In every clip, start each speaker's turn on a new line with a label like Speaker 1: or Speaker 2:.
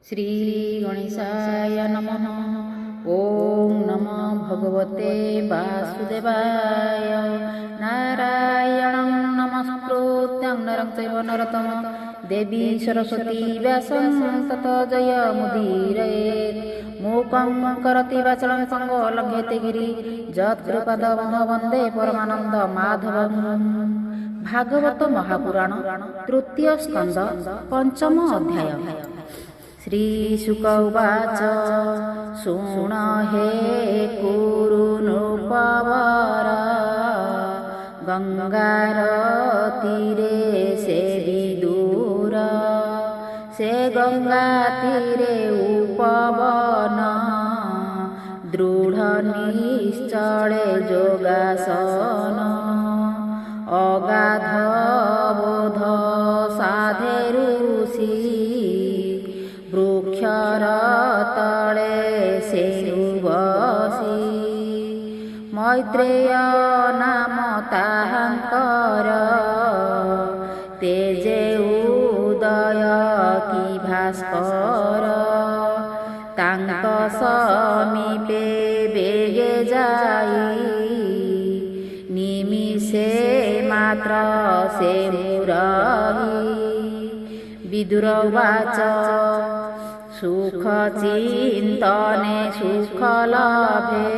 Speaker 1: श्री गणेशाय नमः। ओम नमो भगवते वासुदेवाय। नारायणं नमस्कृत्य नरं चैव नरोत्तमं देवी सरस्वती व्यासं ततो जयमुदीरयेत्। मूकं करोति वाचालं पंगो लङ्घयते गिरिं यत्कृपातमहं वन्दे परमानन्द माधवं। भागवत महापुराण तृतीय स्कंद पंचम अध्याय। श्रीशुक उवाच शृण हे कुरु नृपवर गंगार तीरे से विदुर से गंगा तीरे उपवन दृढ़ निश्चले योगासन अगाध बोध साधे ऋषि वृक्षर तले से बसी मैत्रेय नाम ताहांकर तेजे उदय की भास्कर तांक समीपे बेगे जाई निमिषे मात्र से मुरही। विदुर उवाच सुख चिंतने सुख लभे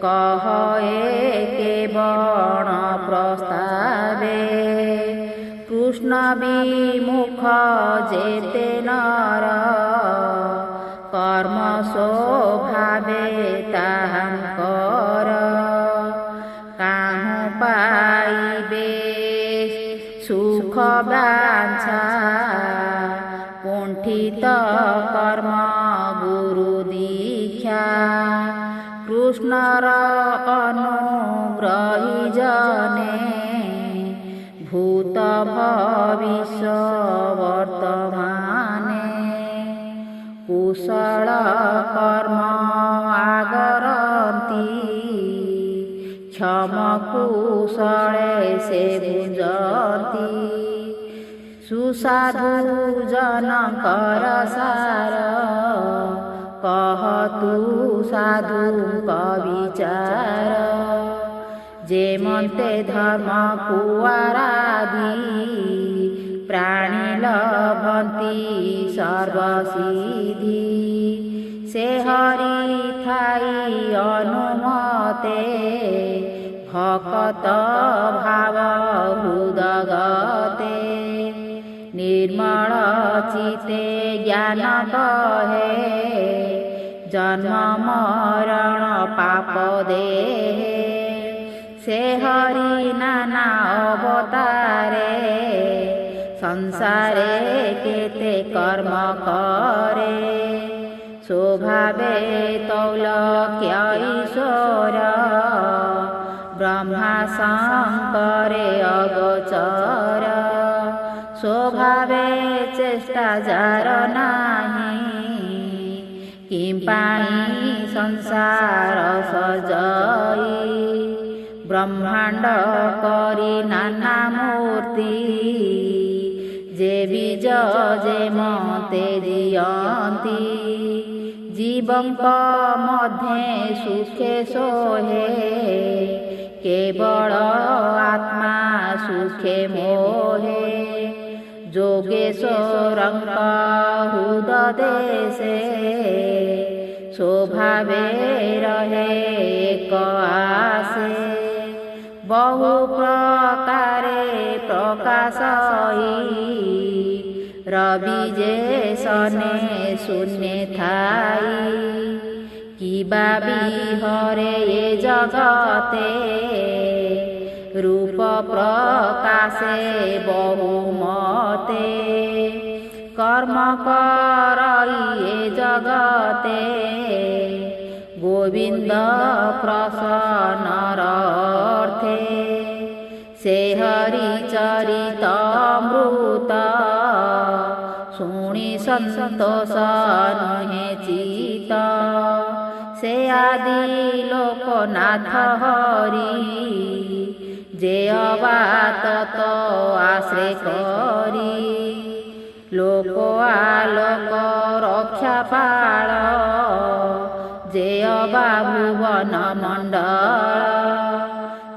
Speaker 1: कह एके बण प्रस्तावे कृष्ण विमुख जेते नर कर्म स्वभावे ताहांकर काहु पाइबे सुख बांछा कुंठित कर्म गुरु दीक्षा कृष्णर अनुग्रही जने भूत भविष्य वर्तमाने कुशल कर्म आगरन्ति क्षम कुशले से भुंजती सुसाधु जनकर सार कहतु साधु विचार जेमते धर्म कुआरादि प्राणी लभन्ति सर्वसिद्धि से हरि थाई अनुमते भक्त भाव हृदगते निर्मल चिते ज्ञान कहे जन्म मरण पाप देहे से हरि नाना अवतारे संसारे केते कर्म करे स्वभावे तौलक्य ईश्वर ब्रह्मा शंकरे अगोचर स्वभावे चेष्टा जार नाही किं पाई संसार सजई ब्रह्मांड करी नाना मूर्ति जे बीज जे मते दियंती जीवंक मध्ये सुखे सोहे केवल आत्मा सुखे मोहे जोगेश्वरंक हृददेशे स्वभावे रहे एक आसे बहु प्रकारे प्रकाशई रवि जे सने शून्य थाई किबा बिहरे ये जगते रूप प्रकाशे बहुमते कर्म करई ये जगते गोविंद प्रसन्न अर्थे से हरि चरित अमृत शुणी संतोष नुहे चित से आदि लोकनाथ हरि जे अबात तो आश्रय करी ଲୋକ ଆଲୋକ ରକ୍ଷା ପାଳ ଯେୟ ବା ଭୁବନ ମଣ୍ଡଳ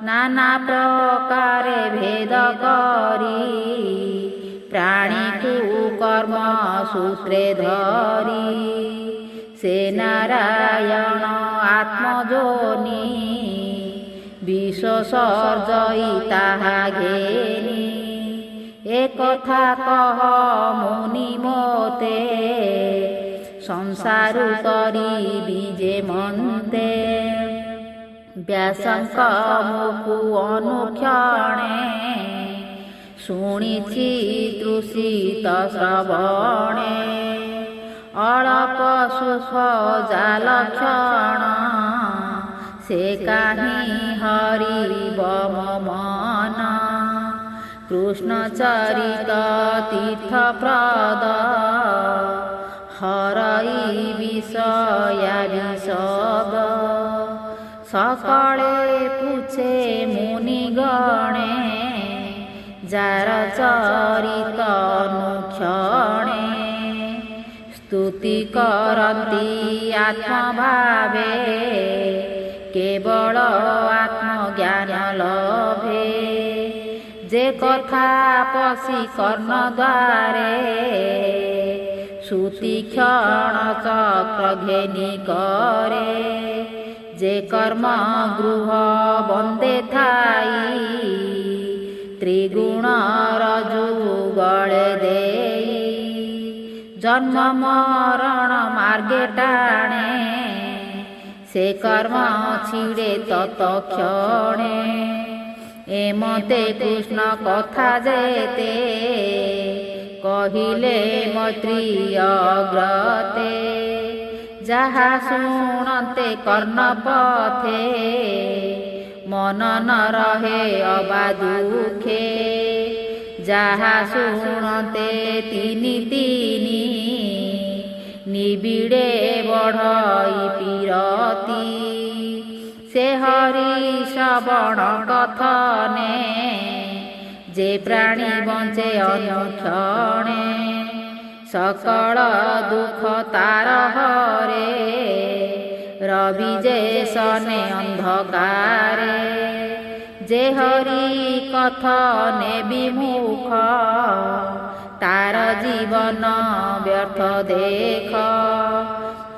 Speaker 1: ନାନା ପ୍ରକାରେ ଭେଦ କରି ପ୍ରାଣୀକୁ କର୍ମ ସୂତ୍ରେ ଧରି ସେ ନାରାୟଣ ଆତ୍ମଜୋନି ବିଶ୍ୱ ସର୍ଜଇ ତାହା ଘେନି একথা কহ মুনি মোতে সংসারু তরিবি যে মন্তে ব্যাসঙ্ক মুকু অনুক্ষণে শুনিছি তৃষিত শ্রবণে অଳପ সুখ জালক্ষণ সে কাহি হরিব মন কৃষ্ণ চরিত তীর্থপ্রদ হরই বিষয়া বিষব সকলে পুছে মুনিগণে যার চরিত অনুক্ষণে স্তুতি করন্তি আত্মভাবে কেবল আত্মজ্ঞান লভে যে কথা পশি কর্ণ দ্বারে সুতীক্ষণ চক্র ঘেনি করে যে কর্ম গৃহ বন্দে থাই ত্রিগুণ রজু গলে দেই জন্ম মরণ মার্গে টাণে সে কর্ম ছিড়ে ততক্ষণে এমতে কৃষ্ণ কথা যেতে কহিলে মৈত্রী অগ্রতে যাহা শুণতে কর্ণ পথে মন ন রহে অবা দুঃখে যাহা শুণতে তিনি তিনি নিবিড়ে বঢ়ই পিরতি সে হরি শ্রবণ কথনে যে প্রাণী বঞ্চে অনুক্ষণে সকল দুঃখ তার হরে রবি যে সনে অন্ধকারে যে হরি কথনে বিমুখ তার জীবন ব্যর্থ দেখ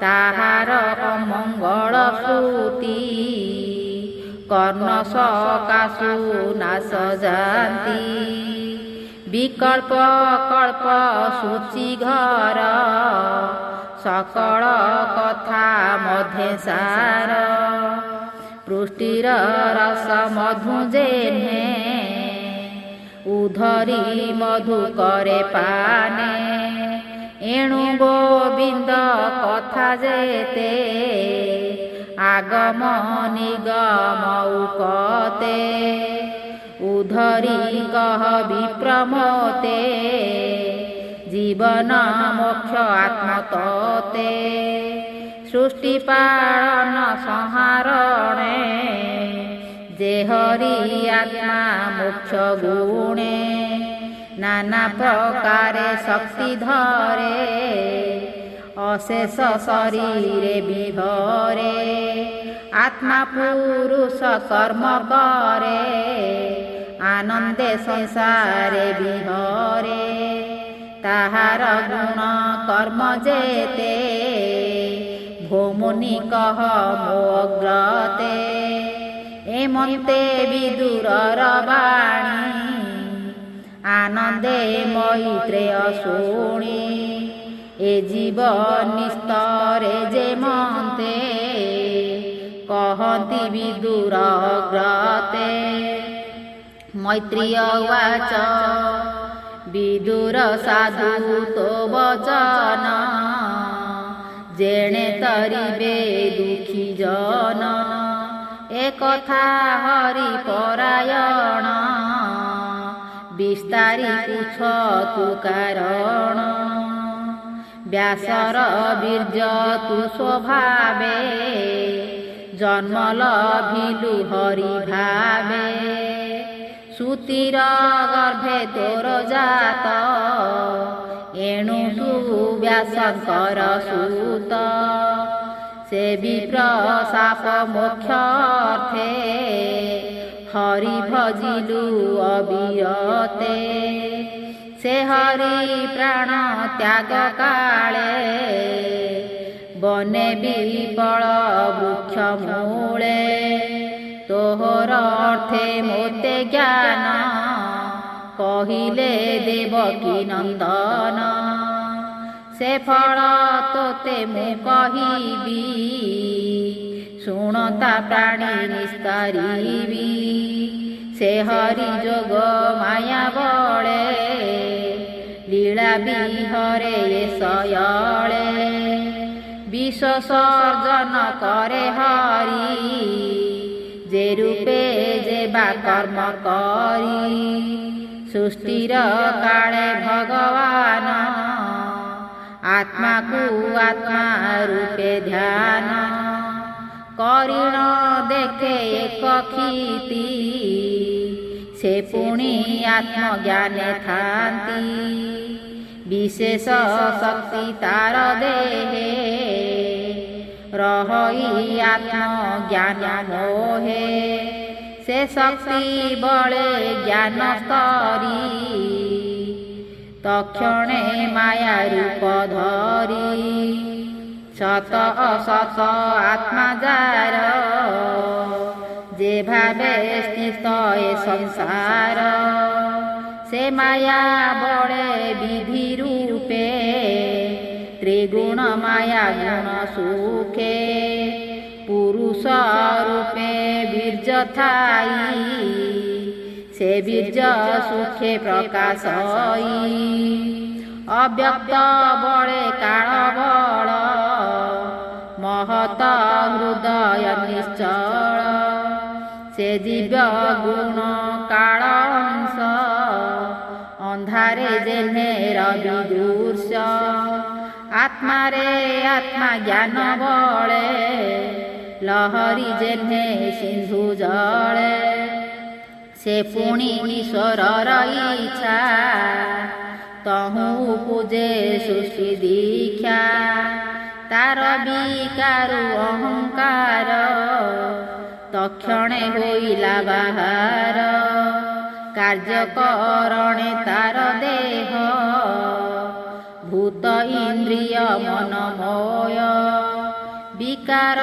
Speaker 1: তাহার অমঙ্গল শ্রুতি কর্ণ সকাশু নাশ জাতি বিকল্প কল্প সূচি ঘর সকল কথা মধ্যে সার পৃষ্টির রস মধু জেনে উধরি মধু করে পানে এণু গোবিন্দ কথা যেতে আগম নিগম উকতে উধরি কহ বিপ্রমতে জীবন মোক্ষ আত্মততে সৃষ্টি পালন সংহারণে যে হরি আত্মা মোক্ষ গুণে নানা প্রকারে শক্তি ধরে অশেষ শরীরে বিহরে আত্মা পুরুষ কর্ম করে আনন্দে সংসারে বিহরে তাহার গুণ কর্ম যেতে ভৌমনি কহ মো অগ্রতে এমন্তে বিদুরর বাণী আনন্দে মৈত্রেয় শুনি এ জীবন নিস্তরে যে মন্তে কহନ୍ତି বিদুর অগ্রতে মৈত্রেয় উবাচ বিদুর সাধু তো বচন যেণে তরিবে দুঃখী জন একথা হরি পরায়ণ বিস্তারি পুছ তু কারণ ব্যাসর বীর্য তু স্বভাবে জন্ম লভিলু হরি ভাবে সুতির গর্ভে তোর জাত ତେଣୁ ତୁ ବ୍ୟାସଙ୍କର ସୁତ ସେ ବିପ୍ର ଶାପ ମୋକ୍ଷାର୍ଥେ ହରି ଭଜିଲୁ ଅବିରତେ ସେ ହରି ପ୍ରାଣ ତ୍ୟାଗ କାଳେ ବନେ ବିପଳ ବୃକ୍ଷ ମୂଳେ ତୋହର ଅର୍ଥେ ମୋତେ ଜ୍ଞାନ କହିଲେ ଦେବକୀ ନନ୍ଦନ ସେ ଫଳ ତୋତେ ମୁଁ କହିବି ଶୁଣତା ପ୍ରାଣୀ ନିସ୍ତାରିବି ସେ ହରି ଯୋଗ ମାୟା ବଳେ ଲୀଳା ବିହରେ ଶୟଳେ ବିଶ୍ୱ ସର୍ଜନ କରେ ହରି ଯେ ରୂପେ ଯେ ବା କର୍ମ କରି ସୃଷ୍ଟିର କାଳେ ଭଗବାନ ଆତ୍ମାକୁ ଆତ୍ମା ରୂପେ ଧ୍ୟାନ କରିଣ ଦେଖେ ଏକ କ୍ଷିତି ସେ ପୁଣି ଆତ୍ମଜ୍ଞାନେ ଥାନ୍ତି ବିଶେଷ ଶକ୍ତି ତାର ଦେହେ ରହି ଆତ୍ମଜ୍ଞାନ ମୋହେ ସେ ଶକ୍ତି ବଳେ ଜ୍ଞାନ ସ୍ତରୀ ତକ୍ଷଣେ ମାୟା ରୂପ ଧରି ସତ ଅସତ ଆତ୍ମା ଯାର ଯେ ଭାବେ ସ୍ଥିତ ଏ ସଂସାର ସେ ମାୟା ବଳେ ବିଧି ରୂପେ ତ୍ରିଗୁଣ ମାୟା ଗୁଣ ସୁଖେ ପୁରୁଷ ରୂପେ ବୀର୍ଯ୍ୟ ଥାଇ ସେ ବୀର୍ଯ୍ୟ ସୁଖେ ପ୍ରକାଶଇ ଅବ୍ୟକ୍ତ ବଳେ କାଳ ବଳ ମହତ ହୃଦୟ ନିଶ୍ଚଳ ସେ ଦିବ୍ୟ ଗୁଣ କାଳ ଅଂଶ ଅନ୍ଧାରେ ଯେହ୍ନେ ରବି ଦୃଶ୍ୟ ଆତ୍ମାରେ ଆତ୍ମା ଜ୍ଞାନ ବଳେ ଲହରୀ ଯେହ୍ନେ ସିନ୍ଧୁ ଜଳେ ସେ ପୁଣି ଈଶ୍ୱରର ଇଚ୍ଛା ତହୁଁ ପୂଜେ ସୃଷ୍ଟି ଦୀକ୍ଷା ତାର ବିକାରୁ ଅହଙ୍କାର ତକ୍ଷଣେ ହୋଇଲା ବାହାର କାର୍ଯ୍ୟକରଣେ ତାର ଦେହ ଭୂତ ଇନ୍ଦ୍ରିୟ ମନମୟ ବିକାର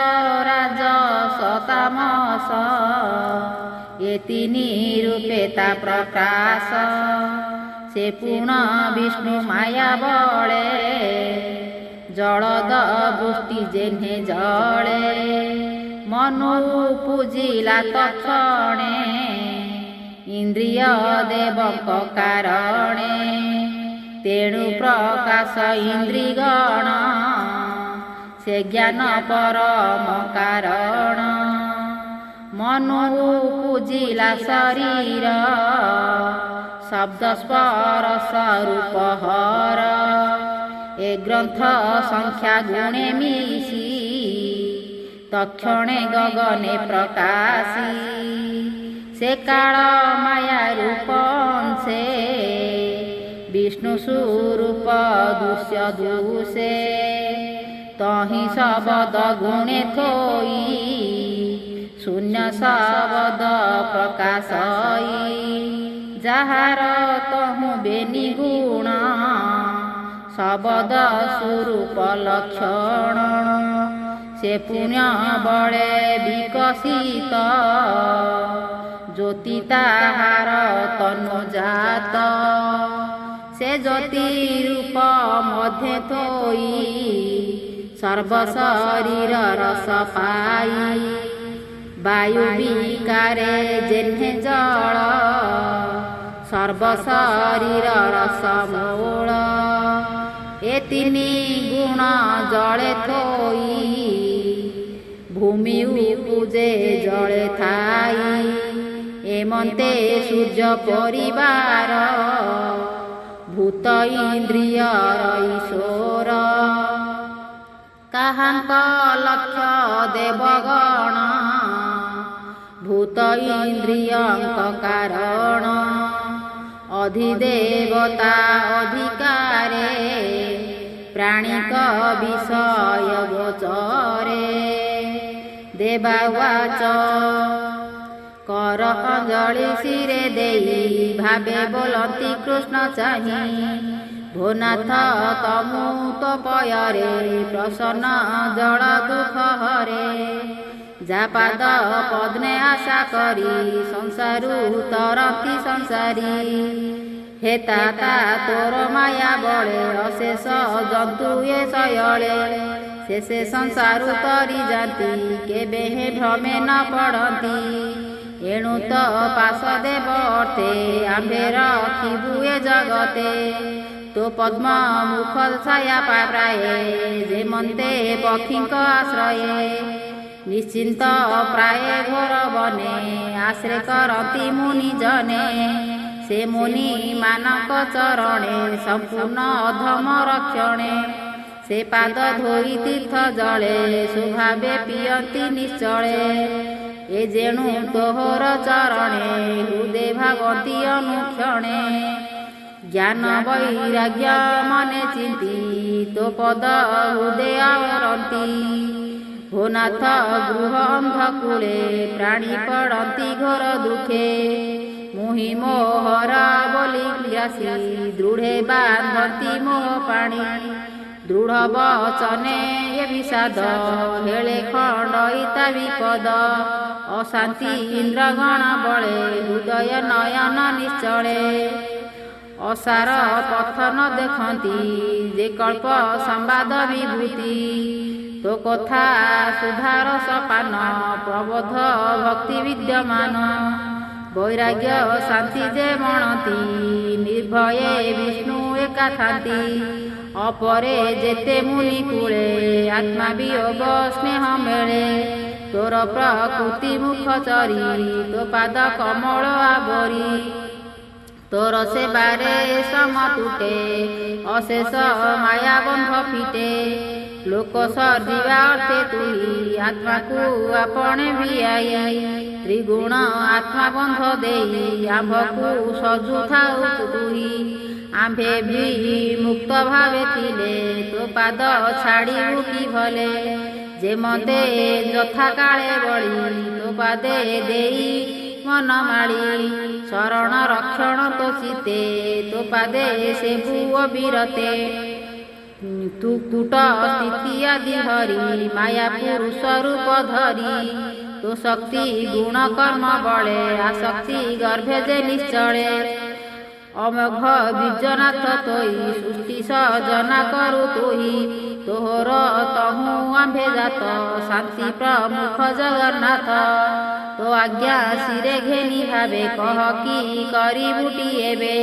Speaker 1: ରାଜ ସତାମସ ଏ ତିନି ରୂପେ ତା ପ୍ରକାଶ ସେ ପୁଣ ବିଷ୍ଣୁ ମାୟା ବଳେ ଜଳଦ ବୃଷ୍ଟି ଯେହ୍ନେ ଜଳେ ମନୁ ପୂଜିଲା ତକ୍ଷଣେ ଇନ୍ଦ୍ରିୟ ଦେବଙ୍କ କାରଣେ ତେଣୁ ପ୍ରକାଶ ଇନ୍ଦ୍ରିଗଣ ସେ ଜ୍ଞାନ ପରମ କାରଣ ମନୁ ପୂଜିଲା ଶରୀର ଶବ୍ଦ ସ୍ପରଶ ରୂପ ହର ଏ ଗ୍ରନ୍ଥ ସଂଖ୍ୟା ଗୁଣେ ମିଶି ତକ୍ଷଣେ ଗଗନେ ପ୍ରକାଶି ସେ କାଳ ମାୟା ରୂପ ଅଂଶେ ବିଷ୍ଣୁ ସ୍ୱରୂପ ଦୃଶ୍ୟ ଦୃଶେ ତହିଁ ଶବଦ ଗୁଣେ ଥୋଇ ଶୂନ୍ୟ ଶବଦ ପ୍ରକାଶଇ ଯାହାର ତହୁଁ ବେନି ଗୁଣ ଶବଦ ସ୍ୱରୂପ ଲକ୍ଷଣ ସେ ପୁଣ୍ୟ ବଳେ ବିକଶିତ ଜ୍ୟୋତି ତାହାର ତନୁଜାତ ସେ ଜ୍ୟୋତି ରୂପ ମଧ୍ୟେ ଥୋଇ ସର୍ବ ଶରୀର ରସ ପାଇ ବାୟୁ ବିକାରେ ଯେହ୍ନେ ଜଳ ସର୍ବ ଶରୀର ରସ ମୂଳ ଏ ତିନି ଗୁଣ ଜଳେ ଥୋଇ ଭୂମି ଉପୂଜେ ଜଳେ ଥାଇ ଏମନ୍ତେ ସୂର୍ଯ୍ୟ ପରିବାର ଭୂତ ଇନ୍ଦ୍ରିୟର ଈଶ୍ୱର କାହାଙ୍କ ଲକ୍ଷ୍ୟ ଦେବଗଣ ଭୂତ ଇନ୍ଦ୍ରିୟଙ୍କ କାରଣ ଅଧିଦେବତା ଅଧିକାରେ ପ୍ରାଣିକ ବିଷୟ ଗୋଚରେ। ଦେବାବାଚ କର ଅଞ୍ଜଳି ଶିରେ ଦେଇ ଭାବେ ବୋଲନ୍ତି କୃଷ୍ଣ ଚାହିଁ। ଭୋନାଥ ତମୁ ତ ପୟରେ ପ୍ରସନ୍ନ ଜଳ ଦୁଃଖ ହରେ। ଯା ପାଦ ପଦ୍ମେ ଆଶା କରି ସଂସାରୁ ତରନ୍ତି ସଂସାରୀ। ହେ ତାତା ତୋର ମାୟା ବଳେ ଅଶେଷ ଜନ୍ତୁ ଏ ଶୟଳେ। ଶେଷେ ସଂସାରୁ ତରି ଯାନ୍ତି କେବେ ହେ ଭ୍ରମେ ନ ପଡ଼ନ୍ତି। ଏଣୁ ତ ପାଶ ଦେବ ଅର୍ଥେ ଆମ୍ଭେ ରଖିବୁ ଏ ଜଗତେ। ତୋ ପଦ୍ମ ମୁଖ ଛାୟା ପ୍ରାୟେ ଯେମନ୍ତେ ପକ୍ଷୀଙ୍କ ଆଶ୍ରୟେ। ନିଶ୍ଚିନ୍ତ ପ୍ରାୟ ଘୋର ବନେ ଆଶ୍ରେ କରନ୍ତି ମୁନି ଜନେ। ସେ ମୁନି ମାନଙ୍କ ଚରଣେ ସମ୍ପୂର୍ଣ୍ଣ ଅଧମ ରକ୍ଷଣେ। ସେ ପାଦ ଧୋଇ ତୀର୍ଥ ଜଳେ ସ୍ୱଭାବେ ପିଅନ୍ତି ନିଶ୍ଚଳେ। ଏ ଯେଣୁ ତୋହର ଚରଣେ ହୃଦେ ଭାବନ୍ତି ଅନୁକ୍ଷଣେ। ଜ୍ଞାନ ବୈରାଗ୍ୟ ମନେ ଚିନ୍ତି ତୋ ପଦ ହୃଦେ ଆବରନ୍ତି। ଭୋନାଥ ଗୃହ ଅନ୍ଧକୂଳେ ପ୍ରାଣୀ ପଡ଼ନ୍ତି ଘୋର ଦୁଃଖେ। ମୁହିଁ ମୋହର ବୋଲି ଗ୍ରାସୀ ଦୃଢ଼େ ବାନ୍ଧନ୍ତି ମୋହ ପାଣି। ଦୃଢ଼ ବଚନେ ଏ ବିଷାଦ ହେଳେ ଖଣ୍ଡଇତା ବିପଦ। ଅଶାନ୍ତି ଇନ୍ଦ୍ରଗଣ ବଳେ ହୃଦୟ ନୟନ ନିଶ୍ଚଳେ। ଅସାର ପଥ ନ ଦେଖନ୍ତି ଯେ କଳ୍ପ ସମ୍ବାଦ ବିଭୂତି। ତୋ କଥା ସୁଧାର ସପାନ ପ୍ରବୋଧ ଭକ୍ତି ବିଦ୍ୟମାନ। ବୈରାଗ୍ୟ ଶାନ୍ତି ଯେ ମଣନ୍ତି ନିର୍ଭୟେ ବିଷ୍ଣୁ ଏକା ଥାନ୍ତି। ଅପରେ ଯେତେ ମୁନି କୂଳେ ଆତ୍ମା ବିୟୋଗ ସ୍ନେହ ମେଳେ। ତୋର ପ୍ରକୃତି ମୁଖ ଚରି ତୋ ପାଦ କମଳ ଆବରି। ତୋର ସେବାରେ ସମ ତୁଟେ ଅଶେଷ ମାୟା ବନ୍ଧ ଫିଟେ। ଲୋକ ସର୍ଜିବା ଅର୍ଥେ ତୁହି ଆତ୍ମାକୁ ଆପଣେ ଭିଆଇ। ତ୍ରିଗୁଣ ଆତ୍ମା ବନ୍ଧ ଦେଇ ଆମ୍ଭକୁ ସଜୁଥାଉ ତୁହି। ଆମ୍ଭେ ବି ମୁକ୍ତ ଭାବେ ଥିଲେ ତୋ ପାଦ ଛାଡ଼ିବୁ କି ଭଲେ। ଯେମନ୍ତେ ଯଥା କାଳେ ବଳି ତୋ ପାଦେ ଦେଇ ମନ ମାଳି। ଶରଣ ରକ୍ଷଣ ତୋ ଚିତେ ତୋ ପାଦେ ସେବୁ ଅବିରତେ। ତୁ କୂଟ ସ୍ଥିତି ଆଦି ହରି ମାୟା ପୁରୁଷ ରୂପ ଧରି। ତୋ ଶକ୍ତି ଗୁଣ କର୍ମ ବଳେ ଆସକ୍ତି ଗର୍ଭେ ଯେ ନିଶ୍ଚଳେ। ଅମୋଘ ବୀଜନାଥ ତୋଇ ସୃଷ୍ଟି ସଜନା କରୁ ତୁହି। ତୋହର ତହୁଁ ଆମ୍ଭେ ଜାତ ଶାନ୍ତି ପ୍ରମୁଖ ଜଗନ୍ନାଥ। ତୋ ଆଜ୍ଞା ଶିରେ ଘେନି ଭାବେ କହ କି କରିବୁଟି ଏବେ।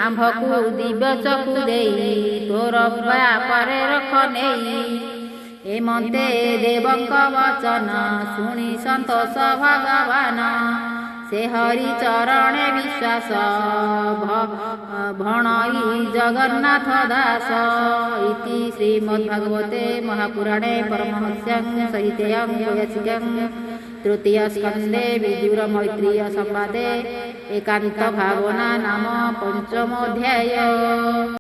Speaker 1: ଆମ୍ଭକୁ ଦିବ୍ୟ ଚକ୍ଷୁ ଦେଇ ତୋର ବ୍ୟାପାରେ ରଖ ନେଇ। ଏମନ୍ତେ ଦେବଙ୍କ ବଚନ ଶୁଣି ସନ୍ତୋଷ ଭଗବାନ। ସେ ହରି ଚରଣେ ବିଶ୍ୱାସ ଭଣଇ ଜଗନ୍ନାଥ ଦାସ। ଇତି ଶ୍ରୀମଦ୍ଭାଗବତେ ମହାପୁରାଣେ ପରମହଂସ୍ୟାଂ ସହିତେୟଂ ବୈୟାସିକଂ ତୃତୀୟ ସ୍କନ୍ଧେ ବିଦୁର ମୈତ୍ରୀୟ ସମ୍ବାଦେ ଏକାନ୍ତ ଭାବନା ନାମ ପଞ୍ଚମ ଅଧ୍ୟାୟ।